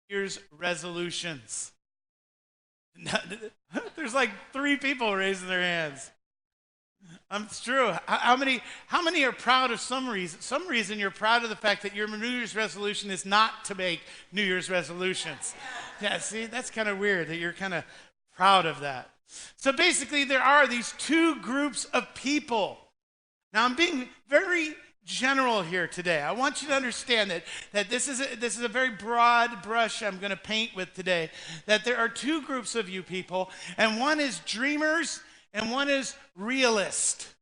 Year's resolutions. There's like 3 people raising their hands. It's true. How many are proud of some reason? Some reason you're proud of the fact that your New Year's resolution is not to make New Year's resolutions. Yeah, see, that's kind of weird that you're kind of proud of that. So basically, there are these 2 groups of people. Now, I'm being very general here today. I want you to understand that this is a very broad brush I'm going to paint with today. That there are 2 groups of you people, and one is dreamers and one is realist.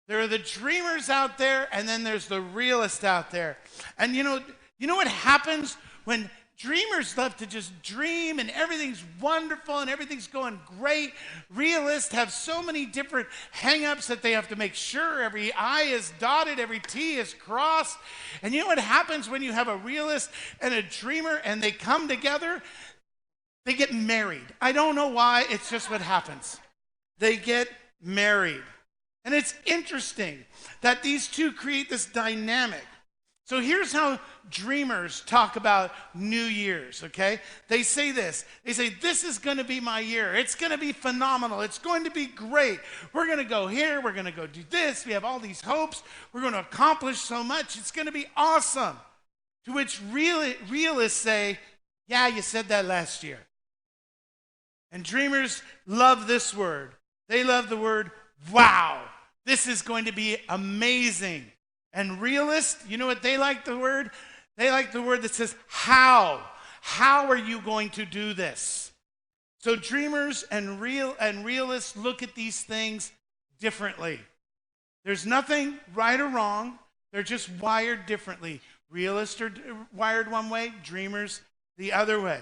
There are the dreamers out there, and then there's the realist out there. And you know what happens when dreamers love to just dream and everything's wonderful and everything's going great? Realists have so many different hang-ups that they have to make sure every I is dotted, every T is crossed. And you know what happens when you have a realist and a dreamer and they come together? They get married. I don't know why, it's just what happens. They get married. And it's interesting that these 2 create this dynamic. So here's how dreamers talk about New Year's, okay? They say this. They say, this is going to be my year. It's going to be phenomenal. It's going to be great. We're going to go here. We're going to go do this. We have all these hopes. We're going to accomplish so much. It's going to be awesome. To which realists say, yeah, you said that last year. And dreamers love this word. They love the word, wow. This is going to be amazing. And realists, you know what they like the word? They like the word that says, how? How are you going to do this? So dreamers and realists look at these things differently. There's nothing right or wrong. They're just wired differently. Realists are wired one way, dreamers the other way.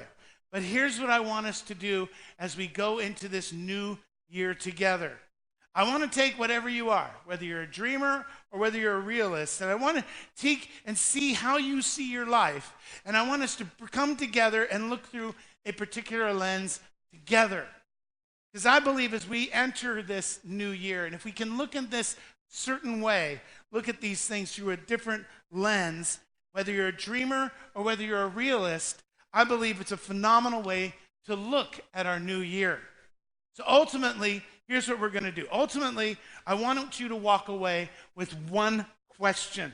But here's what I want us to do as we go into this new year together. I want to take whatever you are, whether you're a dreamer or whether you're a realist, and I want to take and see how you see your life. And I want us to come together and look through a particular lens together. Because I believe as we enter this new year, and if we can look in this certain way, look at these things through a different lens, whether you're a dreamer or whether you're a realist, I believe it's a phenomenal way to look at our new year. So ultimately, here's what we're going to do. Ultimately, I want you to walk away with one question.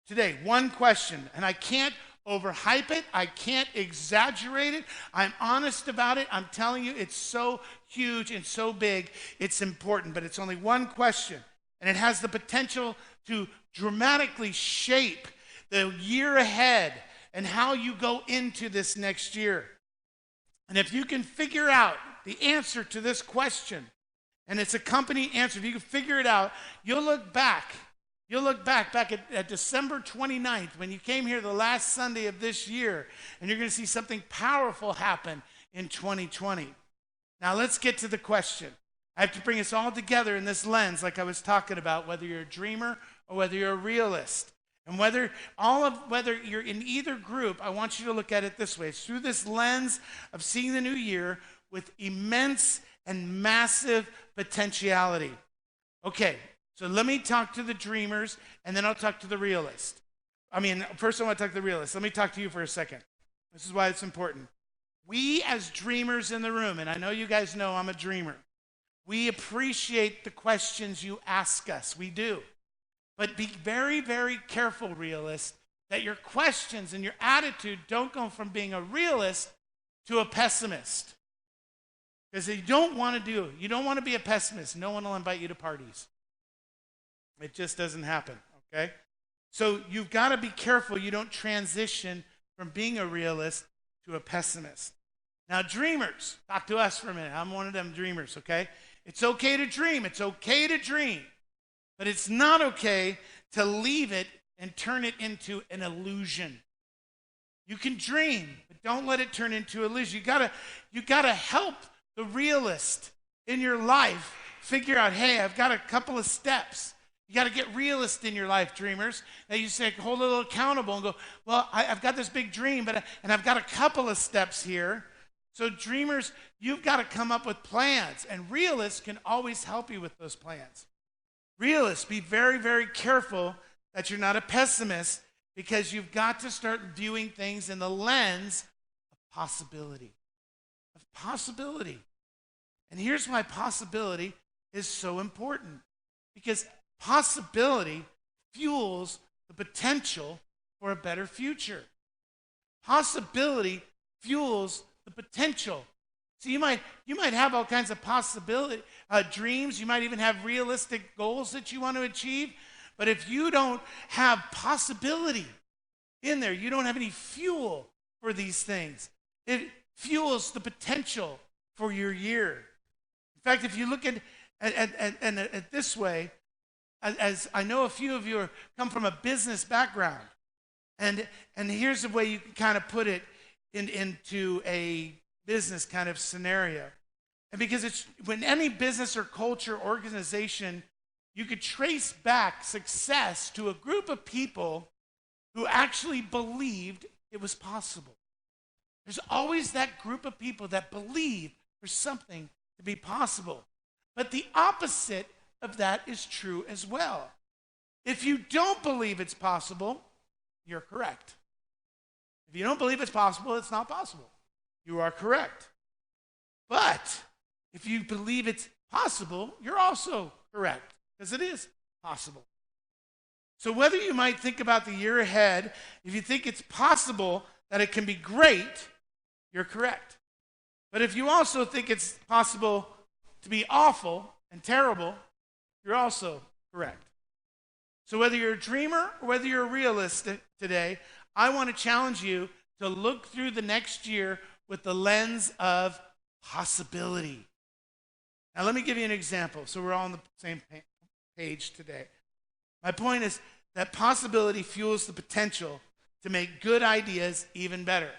Today, one question. And I can't overhype it. I can't exaggerate it. I'm honest about it. I'm telling you, it's so huge and so big. It's important, but it's only one question. And it has the potential to dramatically shape the year ahead and how you go into this next year. And if you can figure out the answer to this question, and it's a company answer, if you can figure it out, you'll look back at December 29th when you came here the last Sunday of this year, and you're going to see something powerful happen in 2020. Now let's get to the question. I have to bring us all together in this lens like I was talking about, whether you're a dreamer or whether you're a realist. And whether you're in either group, I want you to look at it this way. It's through this lens of seeing the new year with immense and massive potentiality. Okay, so let me talk to the dreamers, and then I'll talk to the realist. First I want to talk to the realist. Let me talk to you for a second. This is why it's important. We as dreamers in the room, and I know you guys know I'm a dreamer, we appreciate the questions you ask us. We do. But be very, very careful, realist, that your questions and your attitude don't go from being a realist to a pessimist. Because you don't want to be a pessimist. No one will invite you to parties. It just doesn't happen, okay? So you've got to be careful you don't transition from being a realist to a pessimist. Now, dreamers, talk to us for a minute. I'm one of them dreamers, okay? It's okay to dream. It's okay to dream. But it's not okay to leave it and turn it into an illusion. You can dream, but don't let it turn into illusion. You gotta help the realist in your life figure out, hey, I've got a couple of steps. You got to get realist in your life, dreamers. That you say, hold a little accountable and go, well, I've got this big dream, and I've got a couple of steps here. So dreamers, you've got to come up with plans, and realists can always help you with those plans. Realists, be very, very careful that you're not a pessimist, because you've got to start viewing things in the lens of possibility. Of possibility. And here's why possibility is so important. Because possibility fuels the potential for a better future. Possibility fuels the potential. So you might have all kinds of possibility, dreams. You might even have realistic goals that you want to achieve. But if you don't have possibility in there, you don't have any fuel for these things. It fuels the potential for your year. In fact, if you look at it this way, as I know a few of you come from a business background, and here's the way you can kind of put it into a business kind of scenario. And because it's when any business or culture organization, you could trace back success to a group of people who actually believed it was possible. There's always that group of people that believe for something to be possible. But the opposite of that is true as well. If you don't believe it's possible, you're correct. If you don't believe it's possible, it's not possible. You are correct. But if you believe it's possible, you're also correct, because it is possible. So whether you might think about the year ahead, if you think it's possible that it can be great, you're correct. But if you also think it's possible to be awful and terrible, you're also correct. So whether you're a dreamer or whether you're a realist today, I want to challenge you to look through the next year with the lens of possibility. Now let me give you an example so we're all on the same page today. My point is that possibility fuels the potential to make good ideas even better.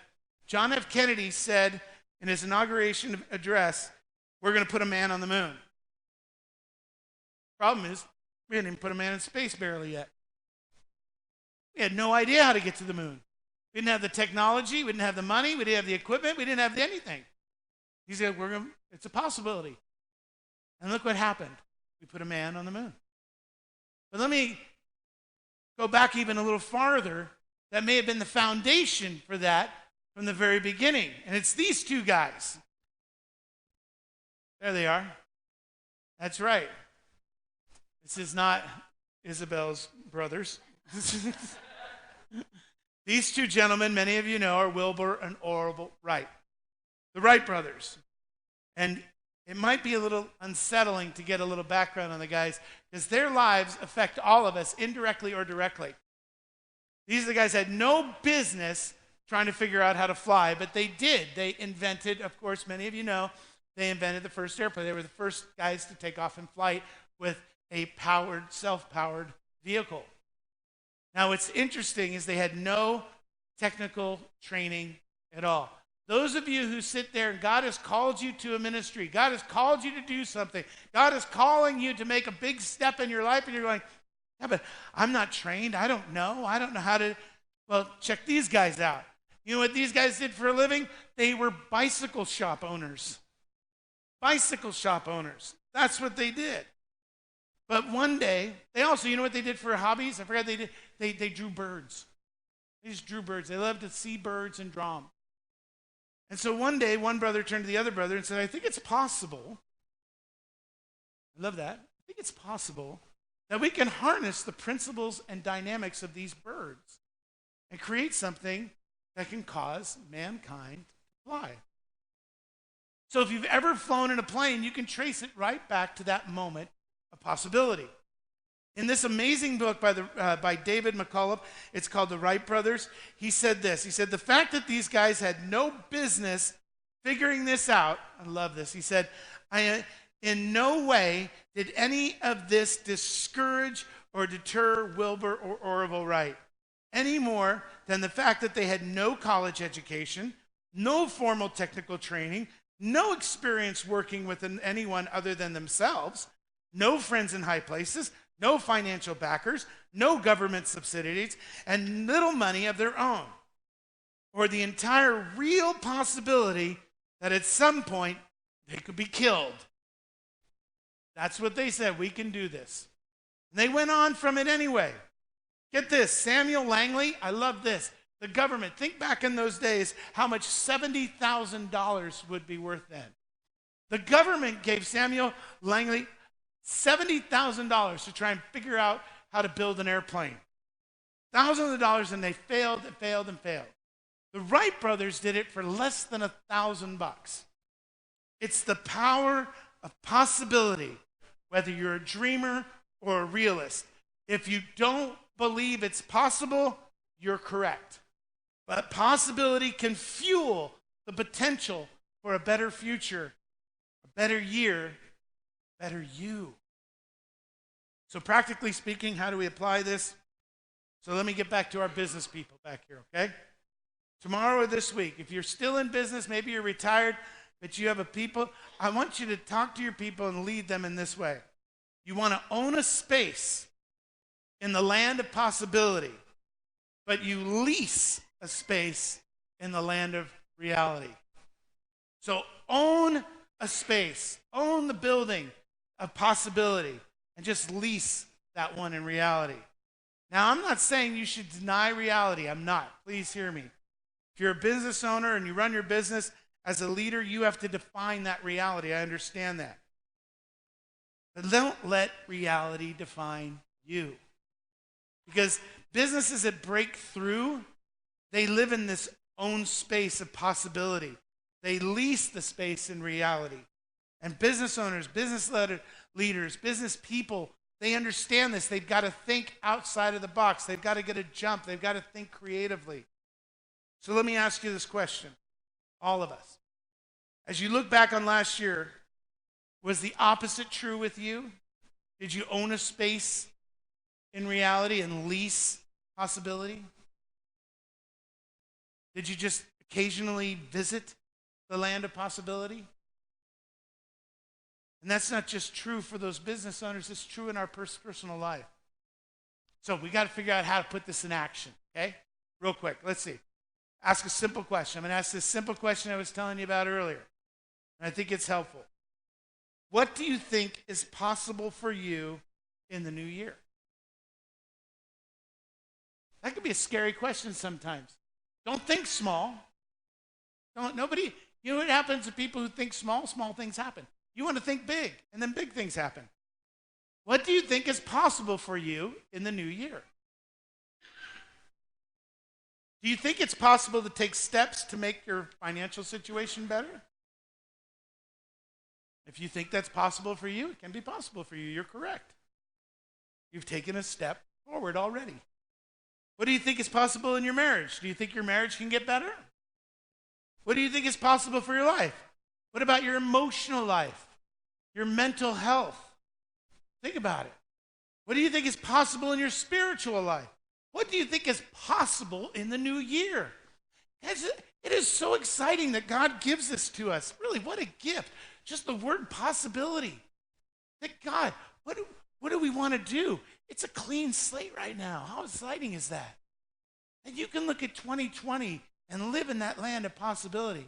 John F. Kennedy said in his inauguration address, "We're going to put a man on the moon." Problem is, we didn't even put a man in space barely yet. We had no idea how to get to the moon. We didn't have the technology, we didn't have the money, we didn't have the equipment, we didn't have anything. He said, it's a possibility. And look what happened. We put a man on the moon. But let me go back even a little farther. That may have been the foundation for that from the very beginning. And it's these two guys. There they are. That's right. This is not Isabel's brothers. These two gentlemen, many of you know, are Wilbur and Orville Wright, the Wright brothers. And it might be a little unsettling to get a little background on the guys, because their lives affect all of us indirectly or directly. These are the guys that had no business trying to figure out how to fly, but they did. They invented, of course, many of you know, they invented the first airplane. They were the first guys to take off in flight with a self-powered vehicle. Now, what's interesting is they had no technical training at all. Those of you who sit there and God has called you to a ministry, God has called you to do something, God is calling you to make a big step in your life, and you're going, yeah, but I'm not trained. I don't know how to. Well, check these guys out. You know what these guys did for a living? They were bicycle shop owners. Bicycle shop owners. That's what they did. But one day, they also, you know what they did for hobbies? I forgot they did. They drew birds. They just drew birds. They loved to see birds and draw them. And so one day, one brother turned to the other brother and said, I think it's possible. I love that. I think it's possible that we can harness the principles and dynamics of these birds and create something that can cause mankind to fly. So if you've ever flown in a plane, you can trace it right back to that moment of possibility. In this amazing book by David McCullough, it's called The Wright Brothers, he said this. He said, the fact that these guys had no business figuring this out, I love this. He said, in no way did any of this discourage or deter Wilbur or Orville Wright, any more than the fact that they had no college education, no formal technical training, no experience working with anyone other than themselves, no friends in high places, no financial backers, no government subsidies, and little money of their own, or the entire real possibility that at some point they could be killed. That's what they said. We can do this. And they went on from it anyway. Get this, Samuel Langley, I love this. The government, think back in those days how much $70,000 would be worth then. The government gave Samuel Langley $70,000 to try and figure out how to build an airplane. Thousands of dollars, and they failed and failed and failed. The Wright brothers did it for less than $1,000. It's the power of possibility, whether you're a dreamer or a realist. If you don't believe it's possible, you're correct. But possibility can fuel the potential for a better future, a better year, better you. So practically speaking, how do we apply this? So let me get back to our business people back here, okay? Tomorrow or this week, if you're still in business, maybe you're retired, but you have a people, I want you to talk to your people and lead them in this way. You want to own a space in the land of possibility, but you lease a space in the land of reality. So own a space, own the building of possibility, and just lease that one in reality. Now, I'm not saying you should deny reality. I'm not. Please hear me. If you're a business owner and you run your business, as a leader, you have to define that reality. I understand that. But don't let reality define you. Because businesses that break through, they live in this own space of possibility. They lease the space in reality. And business owners, business leaders, business people, they understand this. They've got to think outside of the box. They've got to get a jump. They've got to think creatively. So let me ask you this question, all of us. As you look back on last year, was the opposite true with you? Did you own a space in reality and lease possibility? Did you just occasionally visit the land of possibility? And that's not just true for those business owners, it's true in our personal life. So we got to figure out how to put this in action, okay? Real quick, let's see. Ask a simple question. I'm going to ask this simple question I was telling you about earlier, and I think it's helpful. What do you think is possible for you in the new year? That could be a scary question sometimes. Don't think small. Nobody, you know what happens to people who think small? Small things happen. You want to think big, and then big things happen. What do you think is possible for you in the new year? Do you think it's possible to take steps to make your financial situation better? If you think that's possible for you, it can be possible for you. You're correct. You've taken a step forward already. What do you think is possible in your marriage? Do you think your marriage can get better? What do you think is possible for your life? What about your emotional life? Your mental health? Think about it. What do you think is possible in your spiritual life? What do you think is possible in the new year? It is so exciting that God gives this to us. Really, what a gift. Just the word possibility. That God, what do we want to do? It's a clean slate right now. How exciting is that? And you can look at 2020 and live in that land of possibility.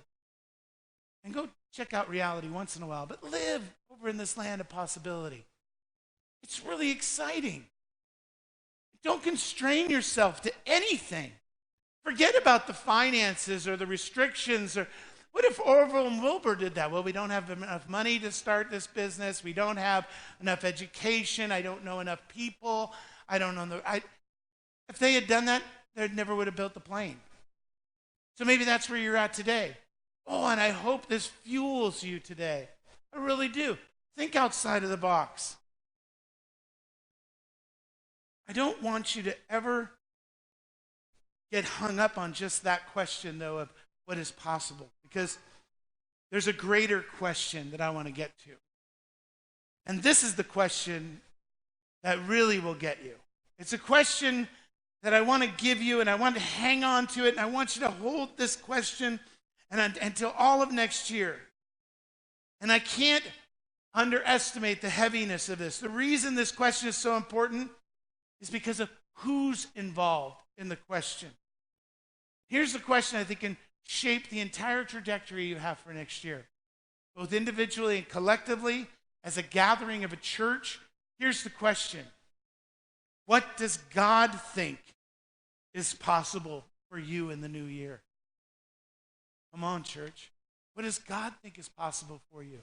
And go check out reality once in a while, but live over in this land of possibility. It's really exciting. Don't constrain yourself to anything. Forget about the finances or the restrictions. Or what if Orville and Wilbur did that? Well, we don't have enough money to start this business. We don't have enough education. I don't know enough people. I don't know. If they had done that, they never would have built the plane. So maybe that's where you're at today. Oh, and I hope this fuels you today. I really do. Think outside of the box. I don't want you to ever get hung up on just that question, though, of what is possible, because there's a greater question that I want to get to. And this is the question that really will get you. It's a question that I want to give you, and I want to hang on to it, and I want you to hold this question until all of next year. And I can't underestimate the heaviness of this. The reason this question is so important is because of who's involved in the question. Here's the question I think can shape the entire trajectory you have for next year, both individually and collectively, as a gathering of a church. Here's the question. What does God think is possible for you in the new year? Come on, church. What does God think is possible for you?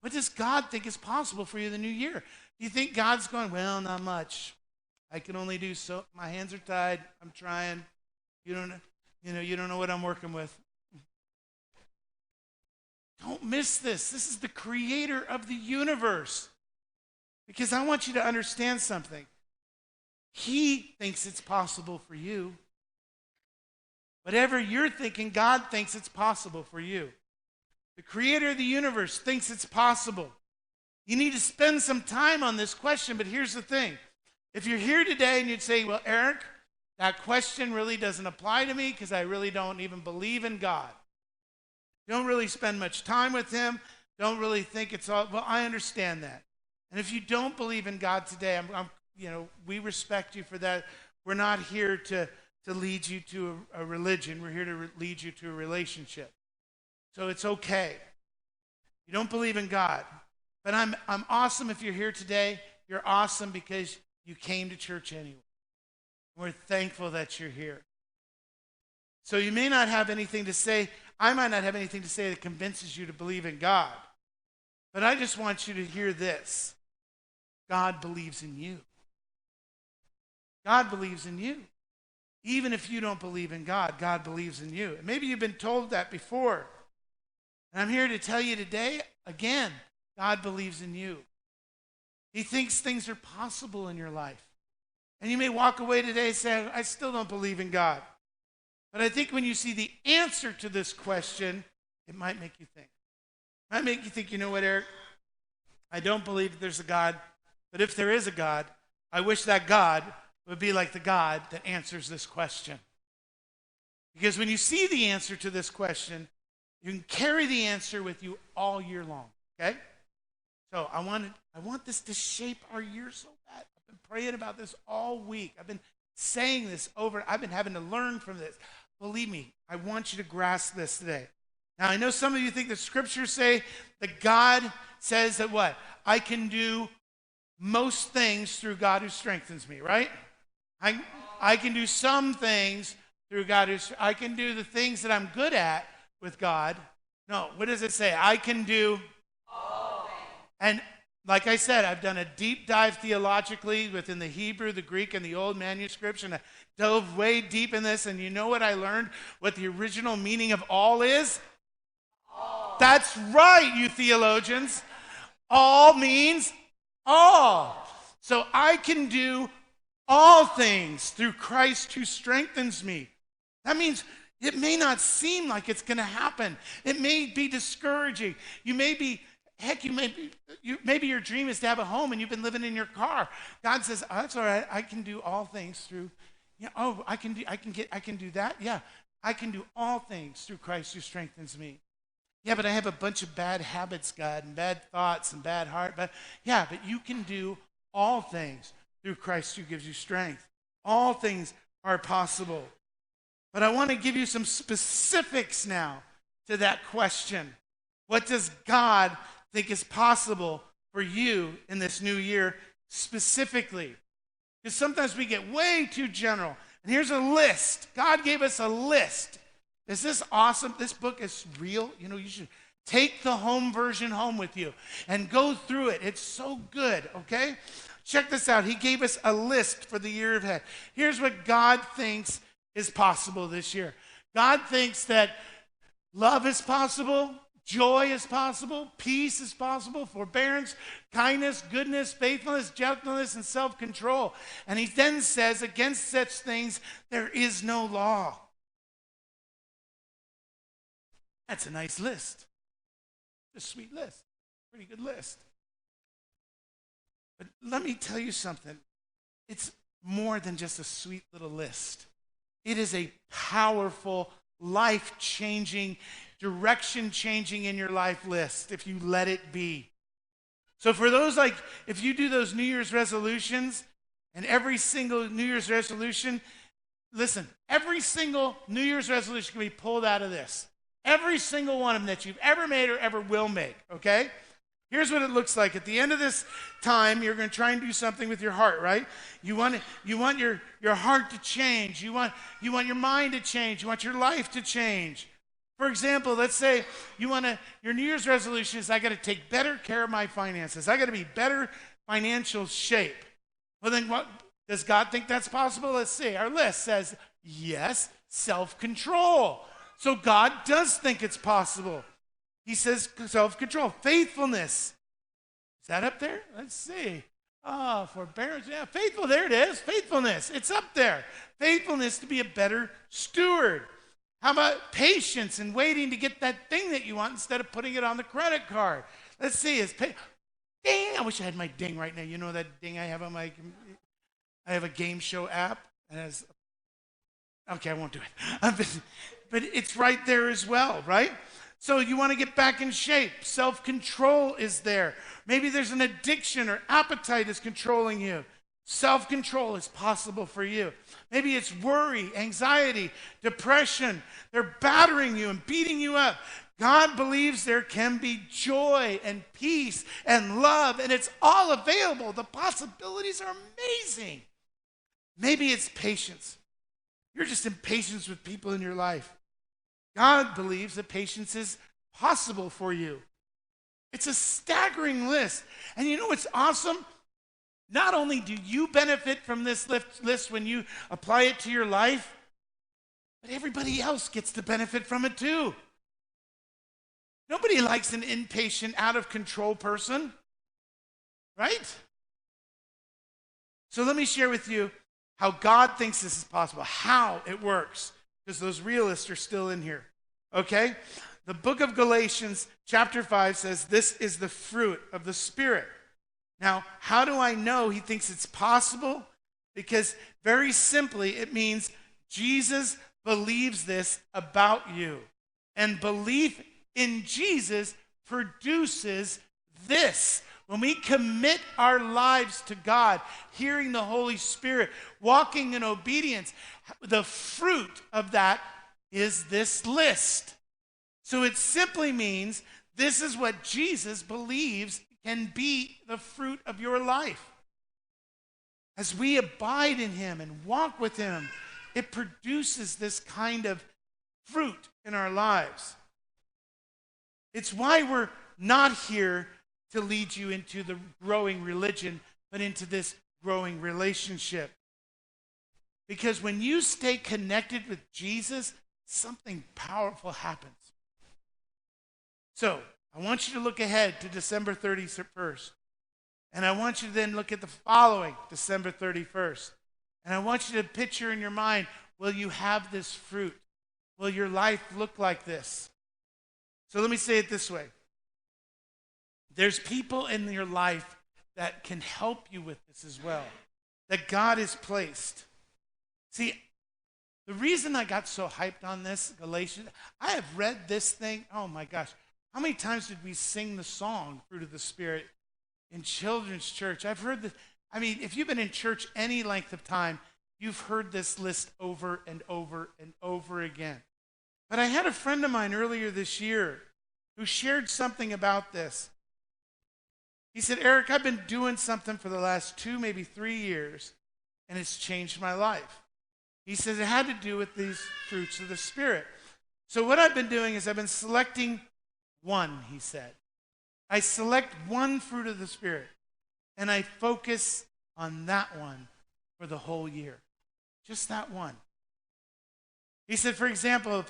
What does God think is possible for you in the new year? Do you think God's going, well, not much. I can only do so. My hands are tied. I'm trying. You don't know what I'm working with. Don't miss this. This is the creator of the universe. Because I want you to understand something. He thinks it's possible for you. Whatever you're thinking, God thinks it's possible for you. The creator of the universe thinks it's possible. You need to spend some time on this question, but here's the thing. If you're here today and you'd say, well, Eric, that question really doesn't apply to me because I really don't even believe in God. Don't really spend much time with him. Don't really think it's all, well, I understand that. And if you don't believe in God today, we respect you for that. We're not here to lead you to a religion. We're here to lead you to a relationship. So it's okay. You don't believe in God. But I'm awesome if you're here today. You're awesome because you came to church anyway. We're thankful that you're here. So you may not have anything to say. I might not have anything to say that convinces you to believe in God. But I just want you to hear this. God believes in you. God believes in you. Even if you don't believe in God, God believes in you. And maybe you've been told that before. And I'm here to tell you today, again, God believes in you. He thinks things are possible in your life. And you may walk away today saying, I still don't believe in God. But I think when you see the answer to this question, it might make you think. It might make you think, you know what, Eric? I don't believe that there's a God. But if there is a God, I wish that God would be like the God that answers this question. Because when you see the answer to this question, you can carry the answer with you all year long, okay? So I want this to shape our year so bad. I've been praying about this all week. I've been saying this over. I've been having to learn from this. Believe me, I want you to grasp this today. Now, I know some of you think the scriptures say that God says that what? I can do most things through God who strengthens me, right? I can do some things through God I can do the things that I'm good at with God. No, what does it say? I can do all things. And like I said, I've done a deep dive theologically within the Hebrew, the Greek, and the old manuscripts, and I dove way deep in this, and you know what I learned? What the original meaning of all is? All. That's right, you theologians. All means all. So I can do all things through Christ who strengthens me. That means it may not seem like it's going to happen. It may be discouraging. Maybe your dream is to have a home and you've been living in your car. God says, oh, that's all right. I can do all things through, I can do that. Yeah, I can do all things through Christ who strengthens me. Yeah, but I have a bunch of bad habits, God, and bad thoughts and bad heart. But you can do all things through Christ who gives you strength. All things are possible. But I want to give you some specifics now to that question. What does God think is possible for you in this new year specifically? Because sometimes we get way too general. And here's a list. God gave us a list. Is this awesome? This book is real. You should take the home version home with you and go through it. It's so good, okay? Check this out. He gave us a list for the year ahead. Here's what God thinks is possible this year. God thinks that love is possible, joy is possible, peace is possible, forbearance, kindness, goodness, faithfulness, gentleness, and self-control. And he then says, against such things, there is no law. That's a nice list. It's a sweet list. Pretty good list. But let me tell you something. It's more than just a sweet little list. It is a powerful, life-changing, direction-changing in your life list if you let it be. So for those if you do those New Year's resolutions, and every single New Year's resolution, listen, every single New Year's resolution can be pulled out of this. Every single one of them that you've ever made or ever will make, okay? Here's what it looks like. At the end of this time, you're going to try and do something with your heart, right? You want your heart to change. You want your mind to change. You want your life to change. For example, let's say your New Year's resolution is, I got to take better care of my finances. I got to be better financial shape. Well, then what does God think that's possible? Let's see. Our list says, yes, self-control. So God does think it's possible. He says self-control, faithfulness. Is that up there? Let's see. Forbearance. Yeah, faithful. There it is. Faithfulness. It's up there. Faithfulness to be a better steward. How about patience and waiting to get that thing that you want instead of putting it on the credit card? Let's see. Ding! I wish I had my ding right now. You know that ding I have on I have a game show app. Okay, I won't do it. But it's right there as well, right? So you want to get back in shape. Self-control is there. Maybe there's an addiction or appetite is controlling you. Self-control is possible for you. Maybe it's worry, anxiety, depression. They're battering you and beating you up. God believes there can be joy and peace and love, and it's all available. The possibilities are amazing. Maybe it's patience. You're just impatient with people in your life. God believes that patience is possible for you. It's a staggering list. And you know what's awesome? Not only do you benefit from this list when you apply it to your life, but everybody else gets to benefit from it too. Nobody likes an impatient, out of control person, right? So let me share with you how God thinks this is possible, how it works, because those realists are still in here, okay? The book of Galatians, chapter 5 says, this is the fruit of the Spirit. Now, how do I know he thinks it's possible? Because very simply, it means Jesus believes this about you. And belief in Jesus produces this. When we commit our lives to God, hearing the Holy Spirit, walking in obedience, the fruit of that is this list. So it simply means this is what Jesus believes can be the fruit of your life. As we abide in him and walk with him, it produces this kind of fruit in our lives. It's why we're not here to lead you into the growing religion, but into this growing relationship. Because when you stay connected with Jesus, something powerful happens. So, I want you to look ahead to December 31st. And I want you to then look at the following December 31st. And I want you to picture in your mind, will you have this fruit? Will your life look like this? So let me say it this way. There's people in your life that can help you with this as well, that God has placed. See, the reason I got so hyped on this, Galatians, I have read this thing, oh my gosh. How many times did we sing the song, Fruit of the Spirit, in children's church? I've heard this. I mean, if you've been in church any length of time, you've heard this list over and over and over again. But I had a friend of mine earlier this year who shared something about this. He said, Eric, I've been doing something for the last 2, maybe 3 years, and it's changed my life. He said it had to do with these fruits of the Spirit. So what I've been doing is I've been selecting one, he said. I select one fruit of the Spirit, and I focus on that one for the whole year. Just that one. He said, for example,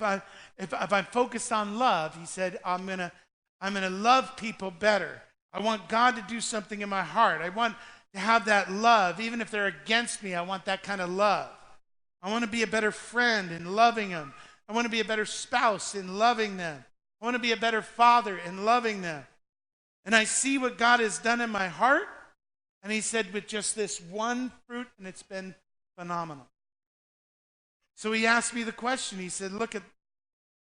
if I'm focused on love, he said, I'm gonna love people better. I want God to do something in my heart. I want to have that love. Even if they're against me, I want that kind of love. I want to be a better friend in loving them. I want to be a better spouse in loving them. I want to be a better father in loving them. And I see what God has done in my heart. And he said, with just this one fruit, and it's been phenomenal. So he asked me the question. He said, look at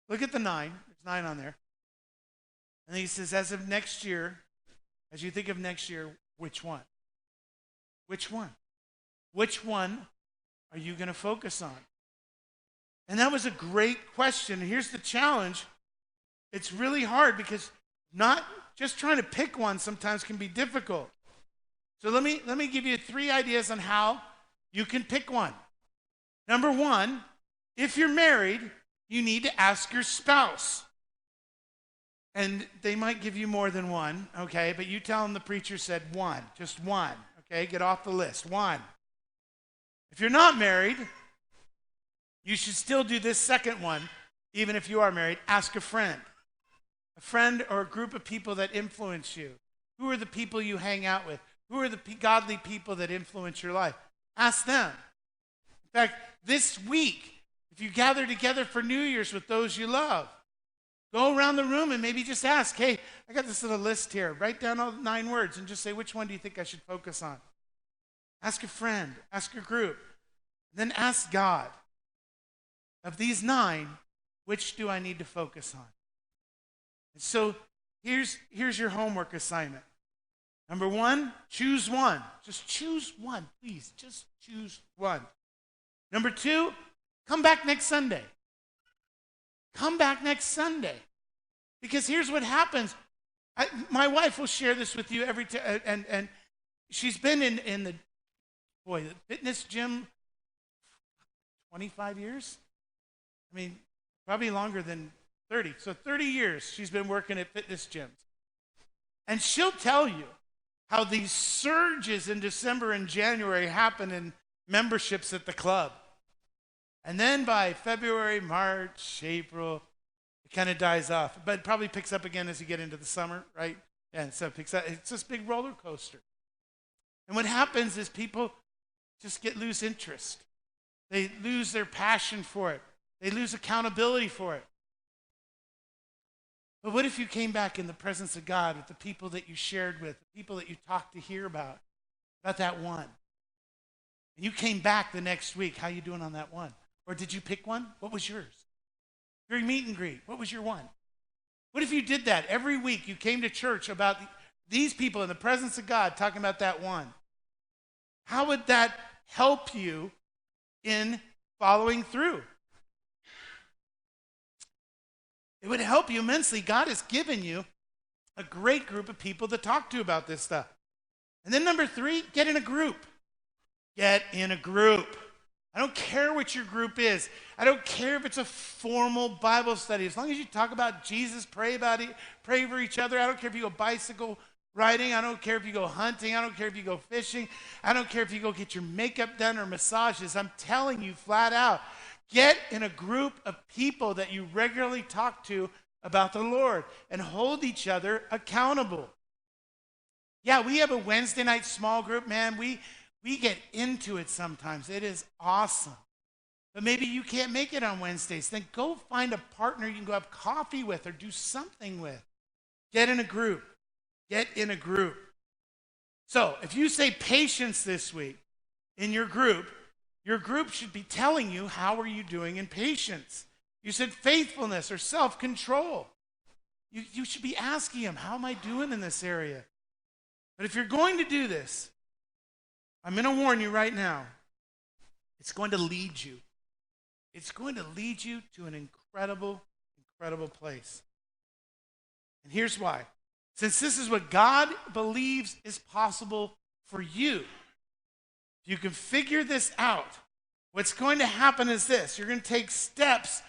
the 9. There's 9 on there. And he says, as of next year, as you think of next year, which one? Which one? Which one are you going to focus on? And that was a great question. And here's the challenge. It's really hard because not just trying to pick one sometimes can be difficult. So let me give you 3 ideas on how you can pick one. Number 1, if you're married, you need to ask your spouse. And they might give you more than one, okay? But you tell them the preacher said one, just one, okay? Get off the list, one. If you're not married, you should still do this second one, even if you are married. Ask a friend or a group of people that influence you. Who are the people you hang out with? Who are the godly people that influence your life? Ask them. In fact, this week, if you gather together for New Year's with those you love, go around the room and maybe just ask, hey, I got this little list here. Write down all 9 words and just say, which one do you think I should focus on? Ask a friend, ask a group. Then ask God, of these 9, which do I need to focus on? And so here's your homework assignment. Number 1, choose one. Just choose one, please. Just choose one. Number 2, come back next Sunday. Come back next Sunday. Because here's what happens. My wife will share this with you every time, and she's been in the fitness gym 25 years? I mean, probably longer than 30. So 30 years she's been working at fitness gyms. And she'll tell you how these surges in December and January happen in memberships at the club. And then by February, March, April, it kind of dies off. But it probably picks up again as you get into the summer, right? Yeah, so it picks up. It's this big roller coaster. And what happens is people just lose interest. They lose their passion for it. They lose accountability for it. But what if you came back in the presence of God with the people that you shared with, the people that you talked to hear about that one? And you came back the next week. How you doing on that one? Or did you pick one? What was yours? Your meet and greet. What was your one? What if you did that every week? You came to church about these people in the presence of God talking about that one. How would that help you in following through? It would help you immensely. God has given you a great group of people to talk to about this stuff. And then number 3, get in a group. Get in a group. I don't care what your group is. I don't care if it's a formal Bible study. As long as you talk about Jesus, pray about it, pray for each other. I don't care if you go bicycle riding. I don't care if you go hunting. I don't care if you go fishing. I don't care if you go get your makeup done or massages. I'm telling you flat out, get in a group of people that you regularly talk to about the Lord and hold each other accountable. Yeah, we have a Wednesday night small group, man. We get into it sometimes. It is awesome. But maybe you can't make it on Wednesdays. Then go find a partner you can go have coffee with or do something with. Get in a group. Get in a group. So if you say patience this week in your group should be telling you, how are you doing in patience? You said faithfulness or self-control. You should be asking him, how am I doing in this area? But if you're going to do this, I'm going to warn you right now, it's going to lead you. It's going to lead you to an incredible, incredible place. And here's why. Since this is what God believes is possible for you, if you can figure this out, what's going to happen is this. You're going to take steps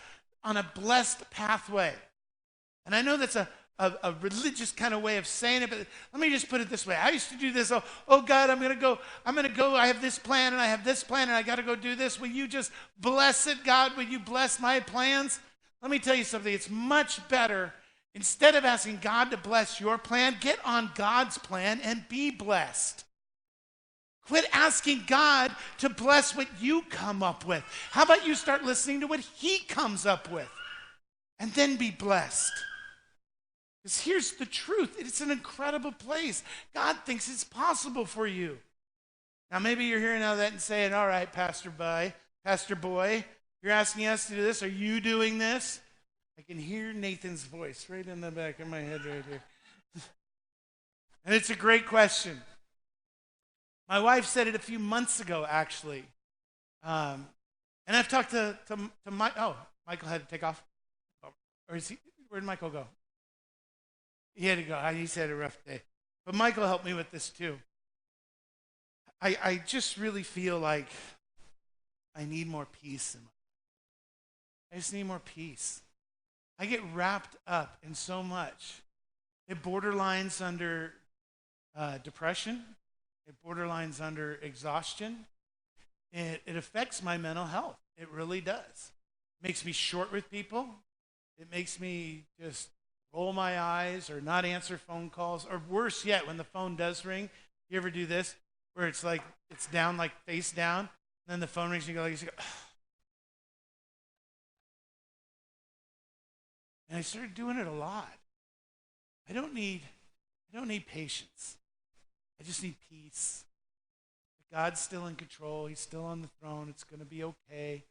on a blessed pathway. And I know that's a religious kind of way of saying it, but let me just put it this way. I used to do this, oh God, I'm going to go, I have this plan, and I have this plan, and I got to go do this. Will you just bless it, God? Will you bless my plans? Let me tell you something. It's much better, instead of asking God to bless your plan, get on God's plan and be blessed. Quit asking God to bless what you come up with. How about you start listening to what he comes up with, and then be blessed? Because here's the truth. It's an incredible place. God thinks it's possible for you. Now, maybe you're hearing all that and saying, all right, Pastor Boy, you're asking us to do this. Are you doing this? I can hear Nathan's voice right in the back of my head right here. And it's a great question. My wife said it a few months ago, actually. And I've talked to Mike. Oh, Michael had to take off. Or is he? Where did Michael go? He had to go. He's had a rough day. But Michael helped me with this too. I just really feel like I need more peace. I just need more peace. I get wrapped up in so much. It borderlines under depression. It borderlines under exhaustion. It affects my mental health. It really does. It makes me short with people. It makes me just roll my eyes or not answer phone calls. Or worse yet, when the phone does ring, you ever do this? Where it's like, it's down, like face down, and then the phone rings and you go, and I started doing it a lot. I don't need patience. I just need peace. God's still in control. He's still on the throne. It's going to be okay.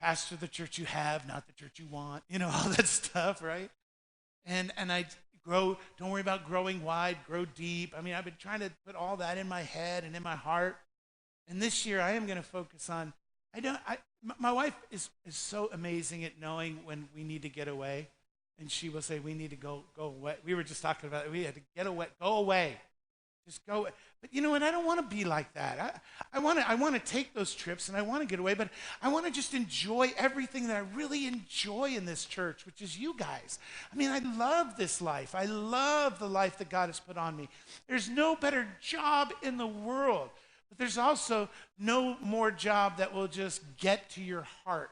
Pastor the church you have, not the church you want. All that stuff, right? And I grow. Don't worry about growing wide, grow deep. I mean, I've been trying to put all that in my head and in my heart. And this year, I am going to focus on. My wife is so amazing at knowing when we need to get away, and she will say, "We need to go away." We were just talking about it. We had to get away, go away, just go. But you know what? I don't want to be like that. I want to take those trips and I want to get away, but I want to just enjoy everything that I really enjoy in this church, which is you guys. I mean, I love this life. I love the life that God has put on me. There's no better job in the world, but there's also no more job that will just get to your heart.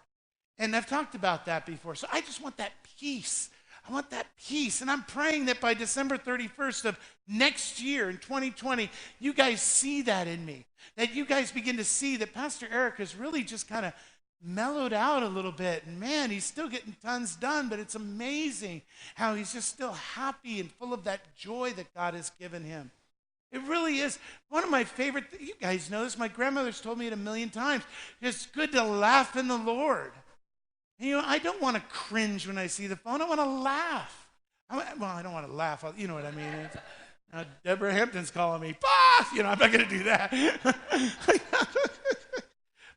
And I've talked about that before. So I just want that peace. I want that peace. And I'm praying that by December 31st of next year in 2020, you guys see that in me. That you guys begin to see that Pastor Eric has really just kind of mellowed out a little bit. And man, he's still getting tons done, but it's amazing how he's just still happy and full of that joy that God has given him. It really is. One of my favorite, you guys know this, my grandmother's told me it a million times. It's good to laugh in the Lord. And, I don't want to cringe when I see the phone. I want to laugh. I don't want to laugh. You know what I mean. Deborah Hampton's calling me. I'm not going to do that.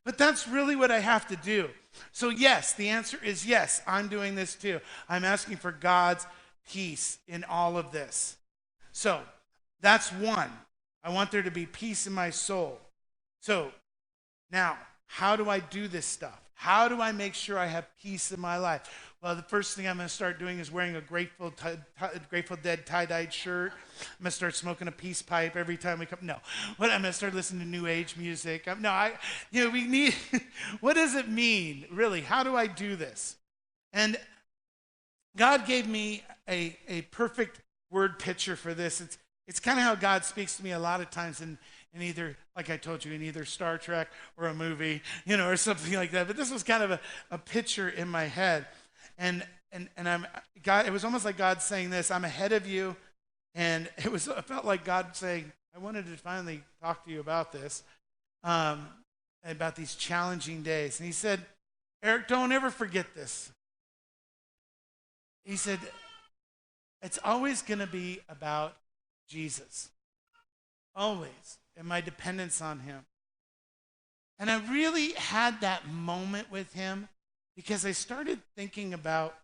But that's really what I have to do. So yes, the answer is yes. I'm doing this too. I'm asking for God's peace in all of this. So that's one. I want there to be peace in my soul. So now, how do I do this stuff? How do I make sure I have peace in my life? Well, the first thing I'm going to start doing is wearing a Grateful Dead tie-dyed shirt. I'm going to start smoking a peace pipe every time we come. No, I'm going to start listening to New Age music. We need, what does it mean, really? How do I do this? And God gave me a perfect word picture for this. It's kind of how God speaks to me a lot of times in either, like I told you, in either Star Trek or a movie, or something like that. But this was kind of a picture in my head. And God, it was almost like God saying this, I'm ahead of you. And it felt like God saying, I wanted to finally talk to you about this, about these challenging days. And he said, Eric, don't ever forget this. He said, it's always going to be about Jesus. Always. And my dependence on him. And I really had that moment with him because I started thinking about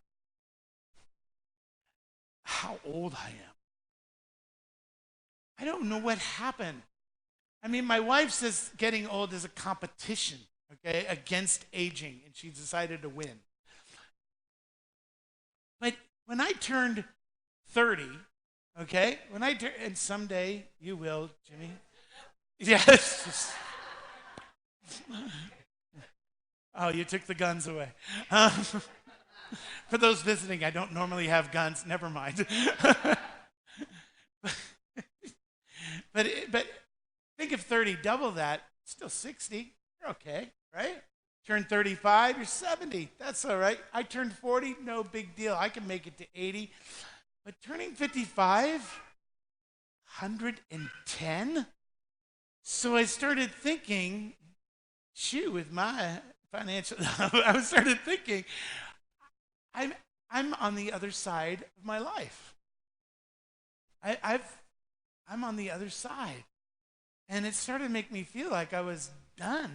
how old I am. I don't know what happened. I mean, my wife says getting old is a competition, okay, against aging, and she decided to win. But when I turned 30, okay, and someday you will, Jimmy. Yes. Oh, you took the guns away. For those visiting, I don't normally have guns. Never mind. but think of 30, double that, still 60. You're okay, right? Turn 35, you're 70. That's all right. I turned 40, no big deal. I can make it to 80. But turning 55, 110? So I started thinking, with my financial, I started thinking, I'm on the other side of my life. I'm on the other side. And it started to make me feel like I was done.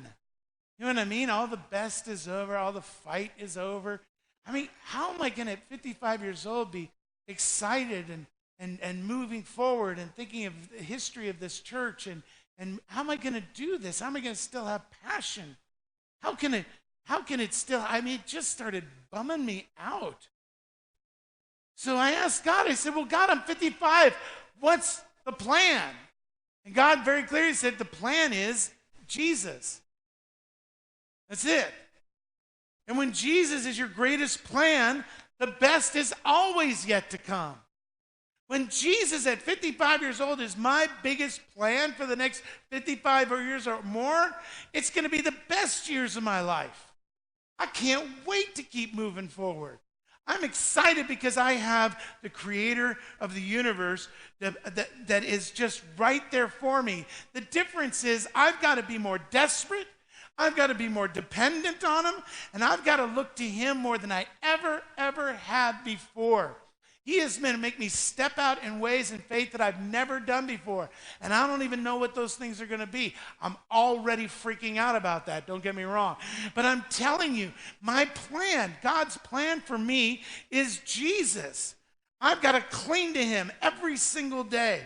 You know what I mean? All the best is over. All the fight is over. I mean, how am I going to, at 55 years old, be excited and moving forward and thinking of the history of this church and how am I going to do this? How am I going to still have passion? How can it still, it just started bumming me out. So I asked God, I said, well, God, I'm 55. What's the plan? And God very clearly said, the plan is Jesus. That's it. And when Jesus is your greatest plan, the best is always yet to come. When Jesus at 55 years old is my biggest plan for the next 55 years or more, it's going to be the best years of my life. I can't wait to keep moving forward. I'm excited because I have the creator of the universe that is just right there for me. The difference is I've got to be more desperate. I've got to be more dependent on him. And I've got to look to him more than I ever have before. He is going to make me step out in ways in faith that I've never done before. And I don't even know what those things are going to be. I'm already freaking out about that. Don't get me wrong. But I'm telling you, my plan, God's plan for me is Jesus. I've got to cling to him every single day.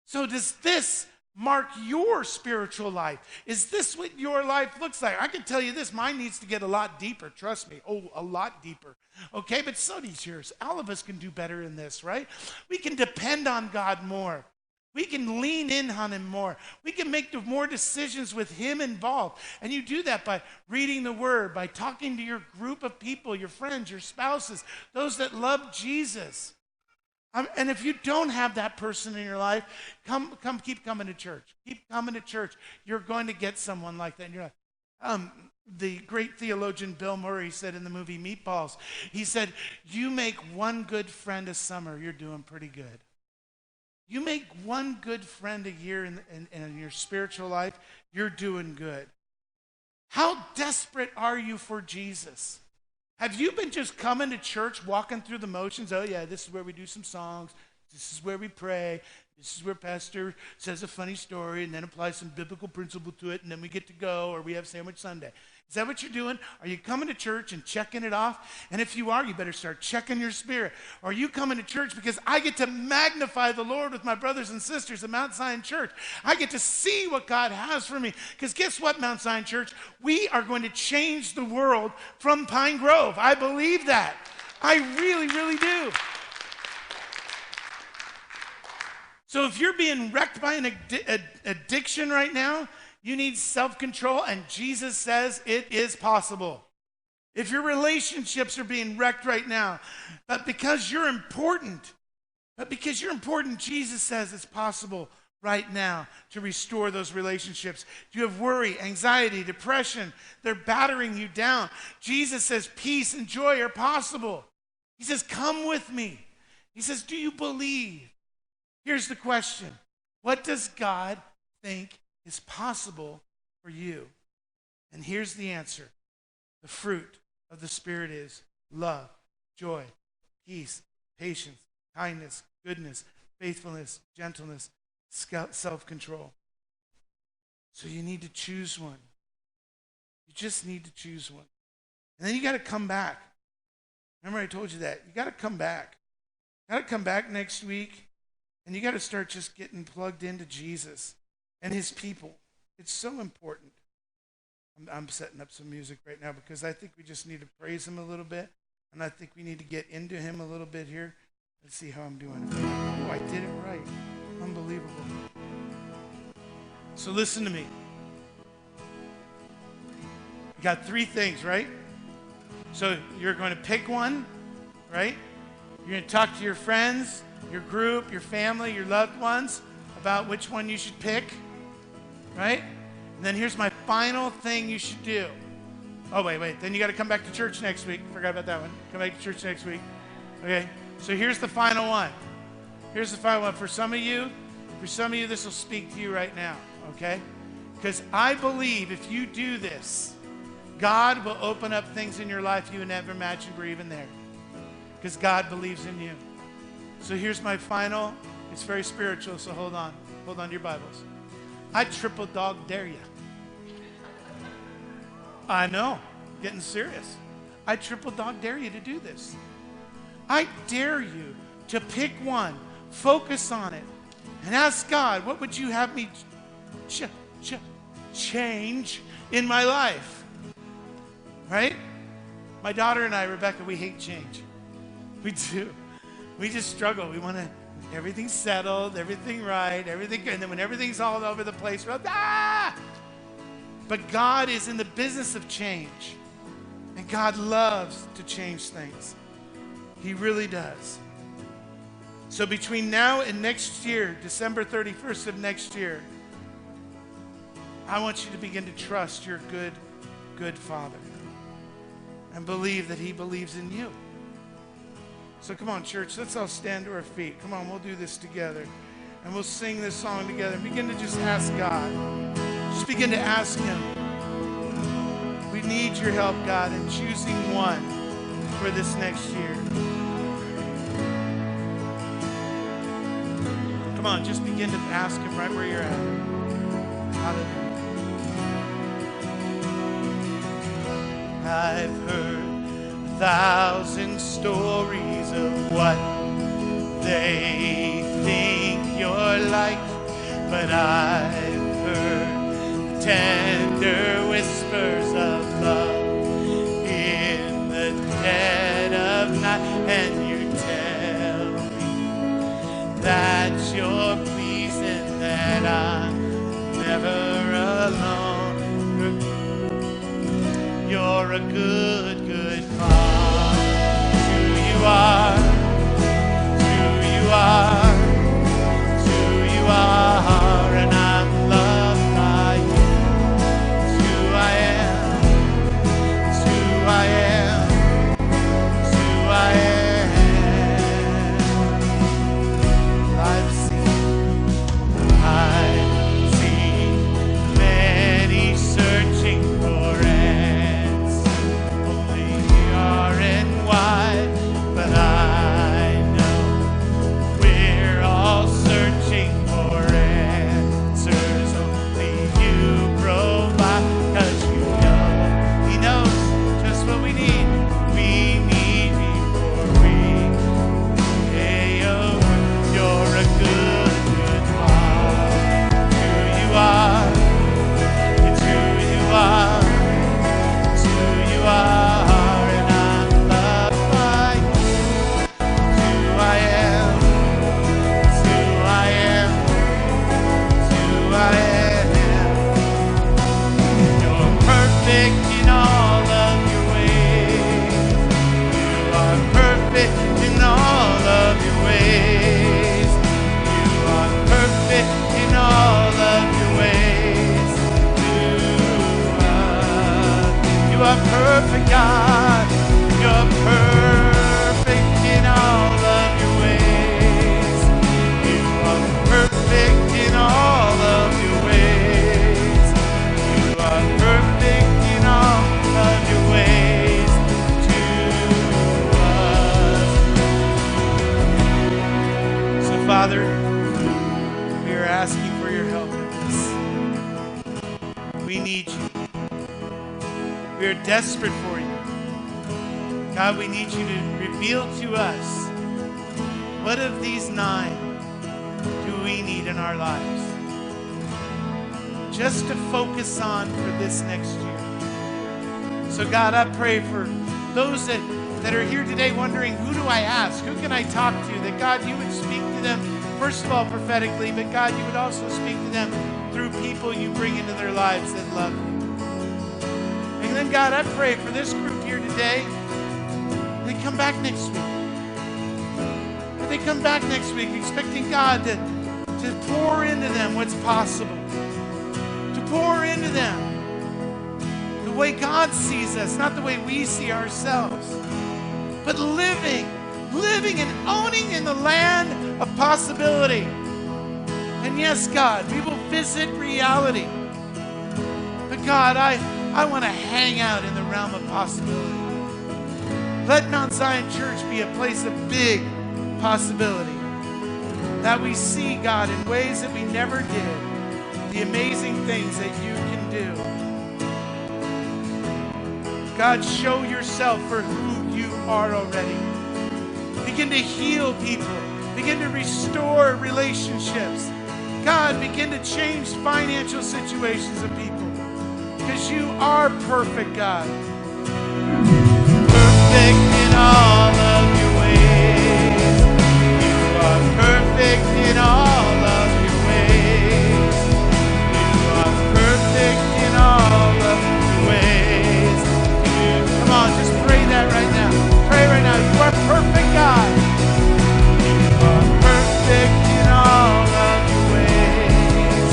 So does this mark your spiritual life? Is this what your life looks like? I can tell you this, mine needs to get a lot deeper, trust me. Oh, a lot deeper. Okay, but so does yours. All of us can do better in this, right? We can depend on God more. We can lean in on him more. We can make more decisions with him involved. And you do that by reading the word, by talking to your group of people, your friends, your spouses, those that love Jesus. And if you don't have that person in your life, keep coming to church. Keep coming to church. You're going to get someone like that in your life. The great theologian Bill Murray said in the movie Meatballs, he said, you make one good friend a summer, you're doing pretty good. You make one good friend a year in your spiritual life, you're doing good. How desperate are you for Jesus? Have you been just coming to church, walking through the motions? Oh, yeah, this is where we do some songs. This is where we pray. This is where pastor says a funny story and then applies some biblical principle to it, and then we get to go, or we have Sandwich Sunday. Is that what you're doing? Are you coming to church and checking it off? And if you are, you better start checking your spirit. Or are you coming to church because I get to magnify the Lord with my brothers and sisters at Mount Zion Church? I get to see what God has for me. Because guess what, Mount Zion Church? We are going to change the world from Pine Grove. I believe that. I really, really do. So if you're being wrecked by an addiction right now, you need self-control, and Jesus says it is possible. If your relationships are being wrecked right now, but because you're important, Jesus says it's possible right now to restore those relationships. Do you have worry, anxiety, depression? They're battering you down. Jesus says peace and joy are possible. He says, come with me. He says, do you believe? Here's the question. What does God think is possible for you? And here's the answer. The fruit of the Spirit is love, joy, peace, patience, kindness, goodness, faithfulness, gentleness, self-control. So you need to choose one. You just need to choose one. And then you got to come back. Remember I told you that. You got to come back. You got to come back next week, and you got to start just getting plugged into Jesus and his people. It's so important. I'm setting up some music right now because I think we just need to praise him a little bit, and I think we need to get into him a little bit here. Let's see how I'm doing. Oh, I did it right. Unbelievable. So listen to me. You got three things, right? So you're going to pick one, right? You're going to talk to your friends, your group, your family, your loved ones about which one you should pick, right? And then here's my final thing you should do. Oh, wait. Then you got to come back to church next week. Forgot about that one. Come back to church next week. Okay? So here's the final one. Here's the final one. For some of you, this will speak to you right now, okay? Because I believe if you do this, God will open up things in your life you would never imagined were even there. Because God believes in you. So here's my final. It's very spiritual, so hold on. Hold on to your Bibles. I triple dog dare you. I know. Getting serious. I triple dog dare you to do this. I dare you to pick one, focus on it, and ask God, what would you have me change in my life? Right? My daughter and I, Rebecca, we hate change. We do. We just struggle. We want to, everything settled, everything right, everything good. And then when everything's all over the place, we're like, ah! But God is in the business of change. And God loves to change things. He really does. So between now and next year, December 31st of next year, I want you to begin to trust your good, good Father. And believe that He believes in you. So come on, church, let's all stand to our feet. Come on, we'll do this together. And we'll sing this song together. And begin to just ask God. Just begin to ask Him. We need your help, God, in choosing one for this next year. Come on, just begin to ask Him right where you're at. Hallelujah. I've heard 1,000 stories of what they think you're like, but I've heard tender whispers of love in the dead of night, and you tell me that you're pleasing, that I'm never alone. You're a good, good Father. Who you are, who you are, who you are, and I'm loved by you. It's who I am, it's who I am, it's who I am. I've seen many searching for but I know we're all searching for answers only you provide, 'cause you know He knows just what we need. We need before we say a word. You're a good, good Father. Who you are, it's who you are, it's who you are. Perfect God, you're perfect in all of your ways. You are perfect in all of your ways. You are perfect in all of your ways to us. So Father, we are asking for your help in this. We need you. We are desperate for you. God, we need you to reveal to us, what of these 9 do we need in our lives? Just to focus on for this next year. So God, I pray for those that are here today wondering, who do I ask? Who can I talk to? That God, you would speak to them, first of all, prophetically, but God, you would also speak to them through people you bring into their lives that love you. And then, God, I pray for this group here today, they come back next week. And they come back next week expecting God to pour into them what's possible. To pour into them the way God sees us, not the way we see ourselves. But living and owning in the land of possibility. And yes, God, we will visit reality. But God, I want to hang out in the realm of possibility. Let Mount Zion Church be a place of big possibility. That we see, God, in ways that we never did, the amazing things that you can do. God, show yourself for who you are already. Begin to to heal people. Begin to restore relationships. God, begin to change financial situations of people. Because you are perfect, God. Perfect in all of your ways. You are perfect in all of your ways. You are perfect in all of your ways. Come on, just pray that right now. Pray right now. You are perfect, God. You are perfect in all of your ways.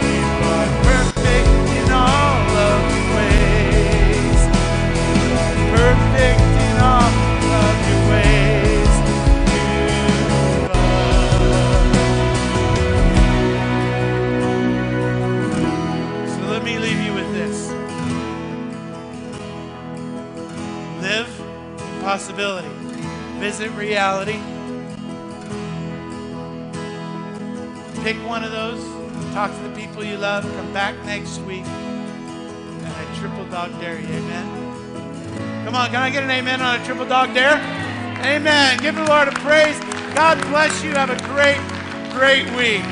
You are perfect in all of your ways. You are perfect in all of your ways. You are. So let me leave you with this. Live in possibility. Visit reality. Pick one of those. Talk to the people you love. Come back next week. And I triple dog dare you. Amen. Come on, can I get an amen on a triple dog dare? Amen. Give the Lord a praise. God bless you. Have a great, great week.